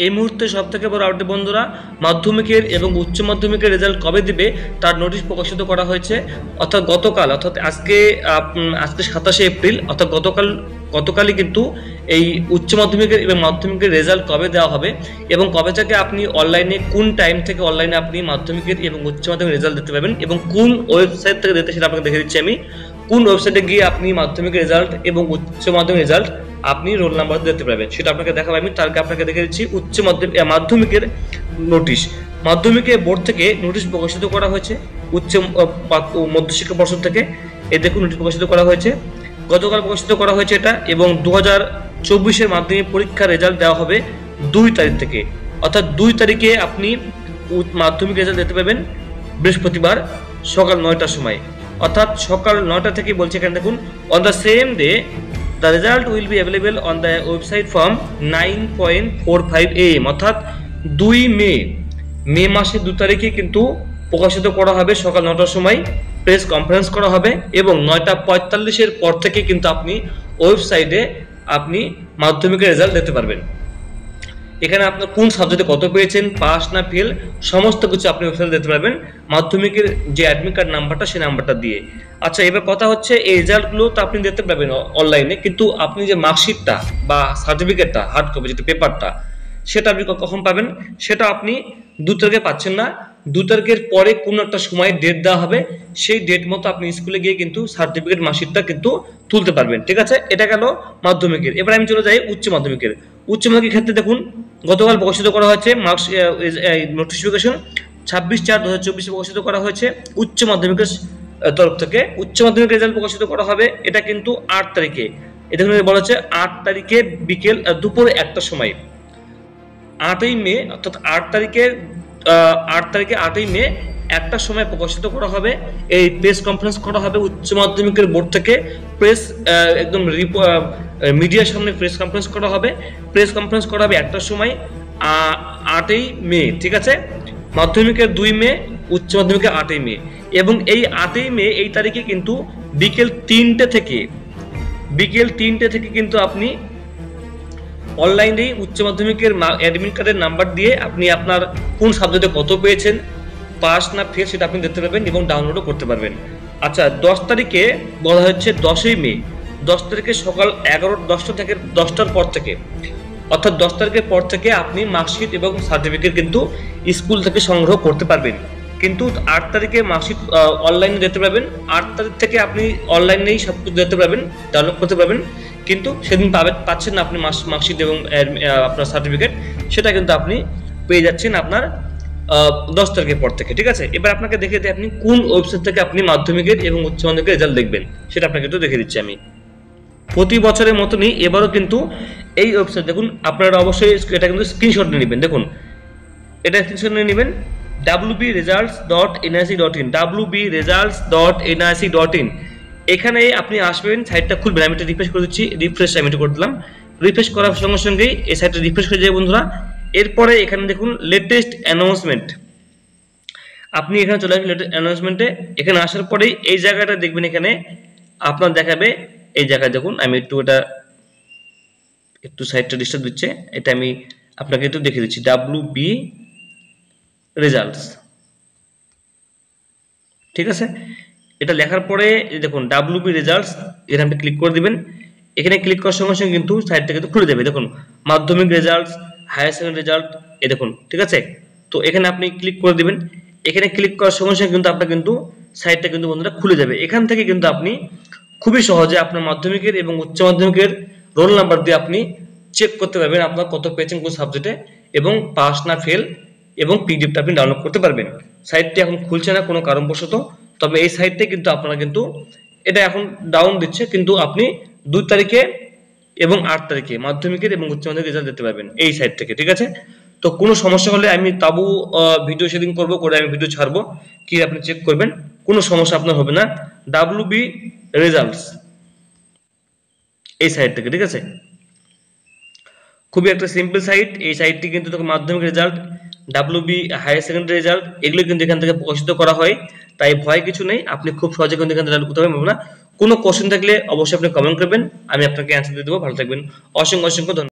এই মুহূর্তে সবথেকে বড় আপডেট বন্ধুরা, মাধ্যমিকের এবং উচ্চ মাধ্যমিকের রেজাল্ট কবে দিবে তার নোটিশ প্রকাশিত করা হয়েছে। অর্থাৎ গতকাল, অর্থাৎ আজকে 27শে এপ্রিল, অর্থাৎ গতকালই কিন্তু এই উচ্চ মাধ্যমিকের এবং মাধ্যমিকের রেজাল্ট কবে দেওয়া হবে এবং কবে থেকে আপনি অনলাইনে, কোন টাইম থেকে অনলাইনে আপনি মাধ্যমিকের এবং উচ্চ মাধ্যমিকের রেজাল্ট দিতে পারবেন এবং কোন ওয়েবসাইট থেকে দিতে, সেটা আপনাকে দেখে দিচ্ছি আমি। কোন ওয়েবসাইটে গিয়ে আপনি মাধ্যমিকের রেজাল্ট এবং উচ্চ মাধ্যমিক রেজাল্ট আপনি রোল নাম্বার দিতে পারবেন সেটা আপনাকে দেখাবো আমি। তার আগে আপনাকে দেখে দিচ্ছি মাধ্যমিকের নোটিশ। মাধ্যমিকের বোর্ড থেকে নোটিশ প্রকাশিত করা হয়েছে উচ্চ মধ্যশিক্ষা পর্ষদ থেকে। এই দেখুন, নোটিশ প্রকাশিত করা হয়েছে, গতকাল প্রকাশিত করা হয়েছে এটা। এবং 2024-এর মাধ্যমিক পরীক্ষার রেজাল্ট দেওয়া হবে 2 তারিখ থেকে। অর্থাৎ 2 তারিখে আপনি মাধ্যমিক রেজাল্ট দিতে পারবেন, বৃহস্পতিবার সকাল 9টার সময়। অর্থাৎ সকাল 9টা থেকে বলছে এখানে দেখুন, on the same day the result will be available on the website from 9:45 AM। অর্থাৎ 2 মে মাসের 2 তারিখে কিন্তু প্রকাশিত করা হবে সকাল 9টার সময়। প্রেস কনফারেন্স করা হবে এবং 9:45-এর পর থেকে কিন্তু আপনি ওয়েবসাইটে আপনি মাধ্যমিকের রেজাল্ট দিতে পারবেন। এখানে আপনার কোন সাবজেক্টে কত পেয়েছেন, পাস না ফেল, সমস্ত কিছু আপনি ওয়েবসাইটে দিতে পারবেন মাধ্যমিকের যে অ্যাডমিট কার্ড নাম্বারটা, সেই নাম্বারটা দিয়ে। আচ্ছা, এবার কথা হচ্ছে এই রেজাল্টগুলো তো আপনি দিতে পারবেন অনলাইনে, কিন্তু আপনি যে মার্কশিটটা বা সার্টিফিকেটটা, হার্ড কপি যেটা পেপারটা, সেটা আপনি কখন পাবেন? সেটা আপনি 2 তারিখে পাচ্ছেন না। 2 তারিখের পরে কোনো একটা সময় ডেট দেওয়া হবে, সেই ডেট মতো আপনি স্কুলে গিয়ে কিন্তু সার্টিফিকেট মার্কশিটটা কিন্তু তুলতে পারবেন। ঠিক আছে, এটা গেল মাধ্যমিকের। এবার আমি চলে যাই উচ্চ মাধ্যমিকের। উচ্চ মাধ্যমিকের ক্ষেত্রে দেখুন, গতকাল প্রকাশিত করা হয়েছে নোটিফিকেশন 26/4/2024 প্রকাশিত করা হয়েছে উচ্চ মাধ্যমিকের তরফ থেকে। উচ্চ মাধ্যমিক রেজাল্ট প্রকাশিত করা হবে এটা কিন্তু 8 তারিখে। এটা বলা হচ্ছে 8 তারিখে বিকেল দুপুর 1টার সময়। 8ই মে, অর্থাৎ 8 তারিখে 8ই মে 1টার সময় প্রকাশিত করা হবে। এই প্রেস কনফারেন্স করা হবে উচ্চ মাধ্যমিকের বোর্ড থেকে। প্রেস একদম মিডিয়ার সামনে প্রেস কনফারেন্স করা হবে। প্রেস কনফারেন্স করা হবে 1টার সময়, 8ই মে। ঠিক আছে, মাধ্যমিকের 2 মে, উচ্চ মাধ্যমিকের 8ই মে। এবং এই 8ই মে এই তারিখে কিন্তু বিকেল 3টে থেকে কিন্তু আপনি অনলাইনেই উচ্চ মাধ্যমিকের অ্যাডমিট কার্ডের নাম্বার দিয়ে আপনি আপনার কোন সাবজেক্টে কত পেয়েছেন, পাস না ফেল, সেটা আপনি দেখতে পারবেন এবং ডাউনলোডও করতে পারবেন। আচ্ছা, 10 তারিখে বলা হচ্ছে 10ই মে। 10 তারিখে সকাল 10টার পর থেকে, অর্থাৎ 10 তারিখের পর থেকে আপনি মার্কশিট এবং সার্টিফিকেট কিন্তু স্কুল থেকে সংগ্রহ করতে পারবেন। কিন্তু 8 তারিখে মার্কশিট অনলাইনে দিতে পারবেন। 8 তারিখ থেকে আপনি অনলাইনেই সব কিছু দিতে পারবেন, ডাউনলোড করতে পারবেন। কিন্তু সেদিন পাচ্ছেন না আপনি মার্কশিট এবং আপনার সার্টিফিকেট, সেটা কিন্তু আপনি পেয়ে যাচ্ছেন আপনার 10 তারিখের পর থেকে। ঠিক আছে, এবার আপনাকে দেখে দিই আপনি কোন ওয়েবসাইট থেকে আপনি মাধ্যমিকের এবং উচ্চ মাধ্যমিকের রেজাল্ট দেখবেন, সেটা আপনাকে একটু দেখে দিচ্ছি আমি। প্রতি বছরের মতনই এবারও কিন্তু এই ওয়েবসাইট দেখুন, আপনারা অবশ্যই এটা কিন্তু স্ক্রিনশট নিয়ে নেবেন। দেখুন, এটা স্ক্রিনশট নিয়ে নেবেন, wbresults.nic.in, wbresults.nic.in। এখানে আপনি আসবেন, সাইটটা খুলবেন। আমি এটা রিফ্রেশ করে দিচ্ছি, রিফ্রেশ আমি এটা করে দিলাম। রিফ্রেশ করার সঙ্গে সঙ্গেই এই সাইটটা রিফ্রেশ হয়ে যাবে বন্ধুরা। এরপরে এখানে দেখুন লেটেস্ট অ্যানাউন্সমেন্ট, আপনি এখানে চলে আসবেন লেটেস্ট অ্যানাউন্সমেন্টে। এখানে আসার পরেই এই জায়গাটা দেখবেন, এখানে আপনার দেখাবে, এই জায়গায় দেখুন, আমি একটু সাইটটা ডিস্টার্ব দিচ্ছে, এটা আমি আপনাকে একটু দেখে দিচ্ছি, WB রেজাল্টস। ঠিক আছে, এটা লেখার পরে দেখুন WB রেজাল্টস, এখানে আপনি ক্লিক করে দিবেন। এখানে ক্লিক করার সঙ্গে সঙ্গে কিন্তু সাইটটা কিন্তু খুলে যাবে। দেখুন, মাধ্যমিক রেজাল্টস, হায়ার সেকেন্ডারি রেজাল্ট, এই দেখুন। ঠিক আছে, তো এখানে আপনি ক্লিক করে দিবেন। এখানে ক্লিক করার সঙ্গে সঙ্গে কিন্তু আপনার কিন্তু সাইটটা কিন্তু বন্ধুরা খুলে যাবে। এখান থেকে কিন্তু আপনি খুবই সহজে আপনার মাধ্যমিকের এবং উচ্চ মাধ্যমিকের রোল নাম্বার দিয়ে আপনি চেক করতে পারবেন আপনার কত পেয়েছেন কোন সাবজেক্টে, এবং পাস না ফেল, এবং পিডিএফটা আপনি ডাউনলোড করতে পারবেন। সাইটটি এখন খুলছে না কোনো কারণবশত, তবে এই সাইটটি কিন্তু আপনারা কিন্তু এটা এখন ডাউন দিচ্ছে, কিন্তু আপনি 2 তারিখে এবং 8 তারিখে মাধ্যমিকের এবং উচ্চ মাধ্যমিকের রেজাল্ট দিতে পারবেন এই সাইট থেকে। ঠিক আছে, তো কোনো সমস্যা হলে আমি ভিডিও সেদিন করে আমি ভিডিও ছাড়বো, কি আপনি চেক করবেন, কোনো সমস্যা আপনার হবে না। WB রেজাল্টস এই সাইট থেকে। ঠিক আছে, খুবই একটা সিম্পল সাইট। এই সাইটটি কিন্তু Madhyamik result, WB higher secondary result, এগুলো কিন্তু এখান থেকে প্রকাশিত করা হয়। তাই ভয় কিছু নেই, আপনি খুব সহজে কিন্তু এখান থেকে রেজাল্ট করতে পারবেন না। কোনো কোশ্চেন থাকলে অবশ্যই আপনি কমেন্ট করবেন, আমি আপনাকে অ্যান্সার দিয়ে দেবো। ভালো থাকবেন, অসংখ্য ধন্যবাদ।